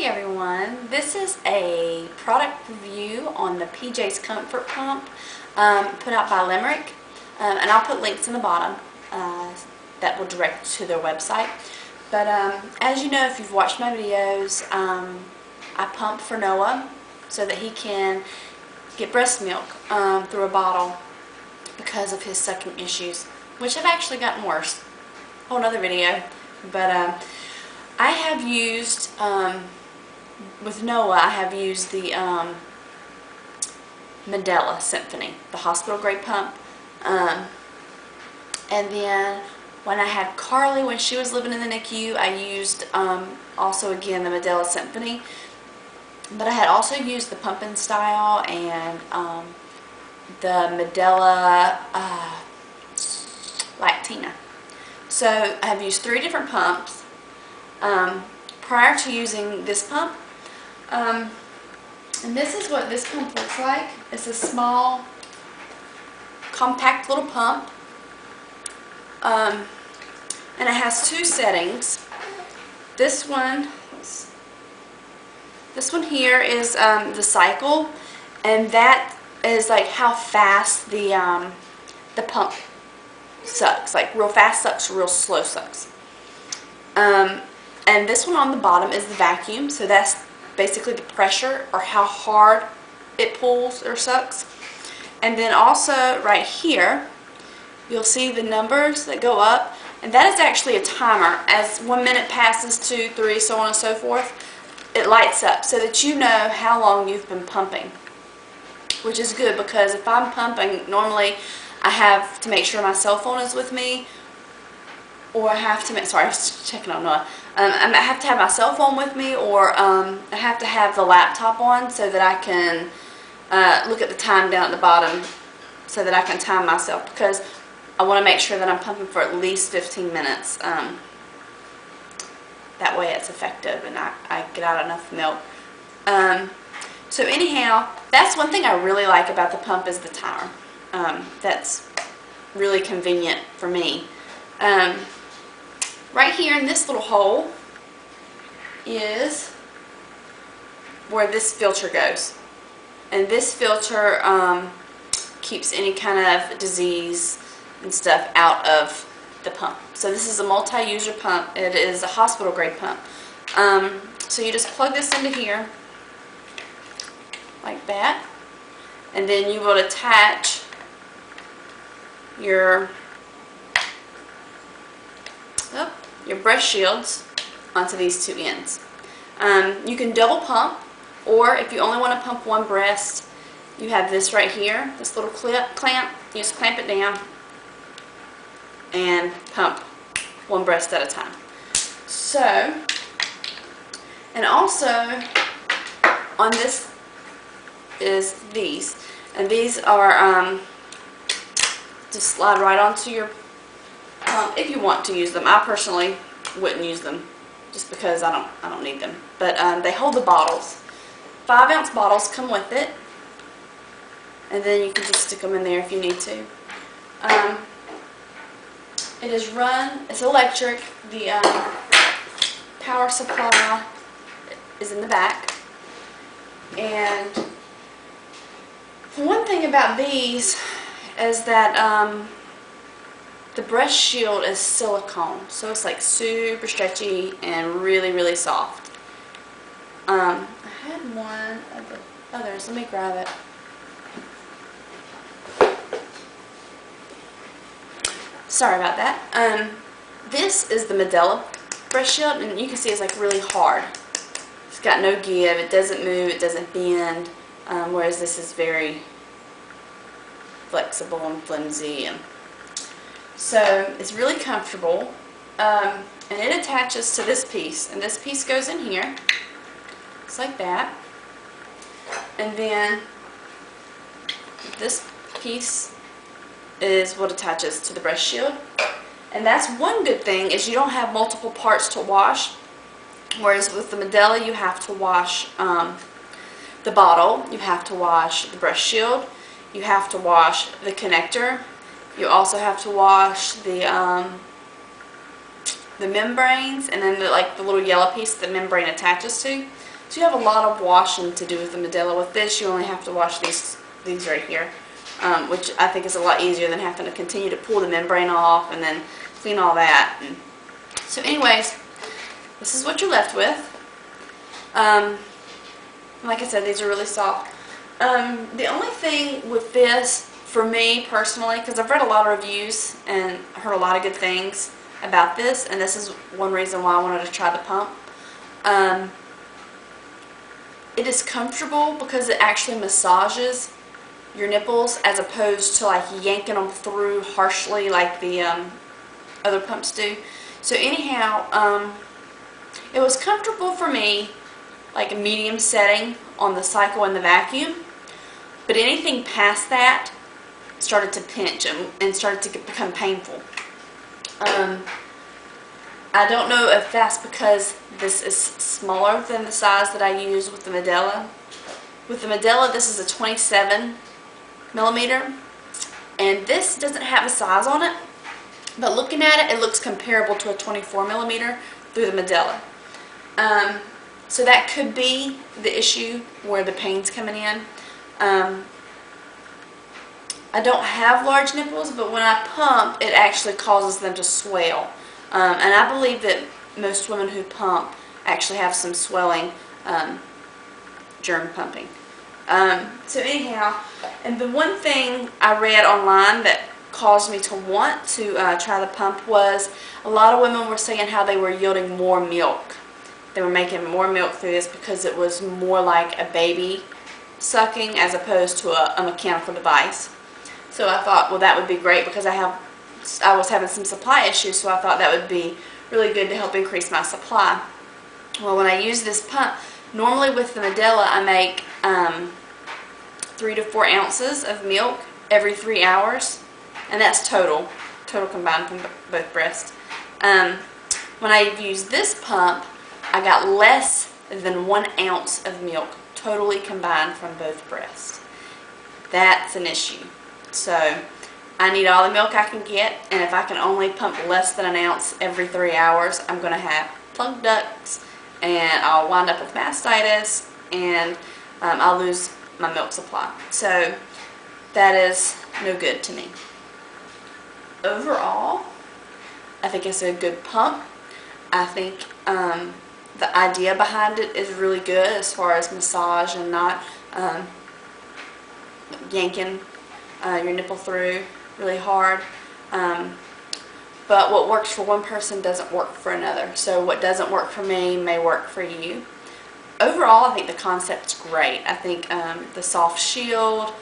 Hey everyone, this is a product review on the PJ's Comfort Pump put out by Limerick, and I'll put links in the bottom that will direct to their website. But as you know, if you've watched my videos, I pump for Noah so that he can get breast milk through a bottle because of his sucking issues, which have actually gotten worse. Whole nother video. But I have used, with Noah, I have used the Medela Symphony, the hospital grade pump. And then when I had Carly, when she was living in the NICU, I used also again the Medela Symphony. But I had also used the pumping style and the Medela Lactina. So I have used 3 different pumps prior to using this pump. And this is what this pump looks like. It's a small, compact little pump. And it has 2 settings. This one here is the cycle, and that is like how fast the pump sucks, like real fast sucks, real slow sucks. And this one on the bottom is the vacuum, so that's basically the pressure or how hard it pulls or sucks. And then also right here you'll see the numbers that go up, and that is actually a timer. As 1 minute passes, 2, 3, so on and so forth, it lights up so that you know how long you've been pumping, which is good, because if I'm pumping, normally I have to make sure my cell phone is with me, or I have to make, sorry, I was checking on Noah. I have to have my cell phone with me, or I have to have the laptop on so that I can look at the time down at the bottom so that I can time myself, because I want to make sure that I'm pumping for at least 15 minutes. That way it's effective and I get out enough milk. So anyhow, that's one thing I really like about the pump is the timer. That's really convenient for me. Right here in this little hole is where this filter goes. And this filter keeps any kind of disease and stuff out of the pump. So this is a multi-user pump. It is a hospital grade pump. So you just plug this into here like that, and then you will attach your breast shields onto these 2 ends. You can double pump, or if you only want to pump one breast, you have this right here, this little clamp. You just clamp it down and pump one breast at a time. So, and also on this is these, and these are just slide right onto your pump if you want to use them. I personally wouldn't use them just because I don't need them, but they hold the bottles. 5-ounce bottles come with it, and then you can just stick them in there if you need to. It is run, it's electric. The power supply is in the back. And one thing about these is that the breast shield is silicone, so it's like super stretchy and really, really soft. I had one of the others. Let me grab it. Sorry about that. This is the Medela breast shield, and you can see it's like really hard. It's got no give. It doesn't move. It doesn't bend. Whereas this is very flexible and flimsy, and so it's really comfortable. And it attaches to this piece, and this piece goes in here. It's like that. And then this piece is what attaches to the breast shield. And that's one good thing, is you don't have multiple parts to wash, whereas with the Medela you have to wash the bottle, you have to wash the breast shield, you have to wash the connector, you also have to wash the the membranes and then the little yellow piece the membrane attaches to. So you have a lot of washing to do with the Medela. With this, you only have to wash these right here, which I think is a lot easier than having to continue to pull the membrane off and then clean all that. And so anyways, this is what you're left with. Like I said, these are really soft. The only thing with this, for me personally, because I've read a lot of reviews and heard a lot of good things about this, and this is one reason why I wanted to try the pump. It is comfortable because it actually massages your nipples as opposed to like yanking them through harshly like the other pumps do. So anyhow, it was comfortable for me, like a medium setting on the cycle and the vacuum, but anything past that started to pinch and started to become painful. I don't know if that's because this is smaller than the size that I use with the Medela. With the Medela, this is a 27 millimeter, and this doesn't have a size on it, but looking at it, it looks comparable to a 24 millimeter through the Medela. So that could be the issue where the pain's coming in. I don't have large nipples, but when I pump, it actually causes them to swell. And I believe that most women who pump actually have some swelling during pumping. So anyhow, and the one thing I read online that caused me to want to try the pump was a lot of women were saying how they were yielding more milk. They were making more milk through this because it was more like a baby sucking as opposed to a mechanical device. So I thought, well, that would be great because I was having some supply issues, so I thought that would be really good to help increase my supply. Well, when I use this pump, normally with the Medela, I make 3 to 4 ounces of milk every 3 hours, and that's total combined from both breasts. When I use this pump, I got less than 1 ounce of milk totally combined from both breasts. That's an issue. So I need all the milk I can get, and if I can only pump less than 1 ounce every 3 hours, I'm going to have plugged ducts, and I'll wind up with mastitis, and I'll lose my milk supply. So that is no good to me. Overall, I think it's a good pump. I think the idea behind it is really good as far as massage and not yanking your nipple through really hard. But what works for one person doesn't work for another. So what doesn't work for me may work for you. Overall, I think the concept's great. I think the soft shield,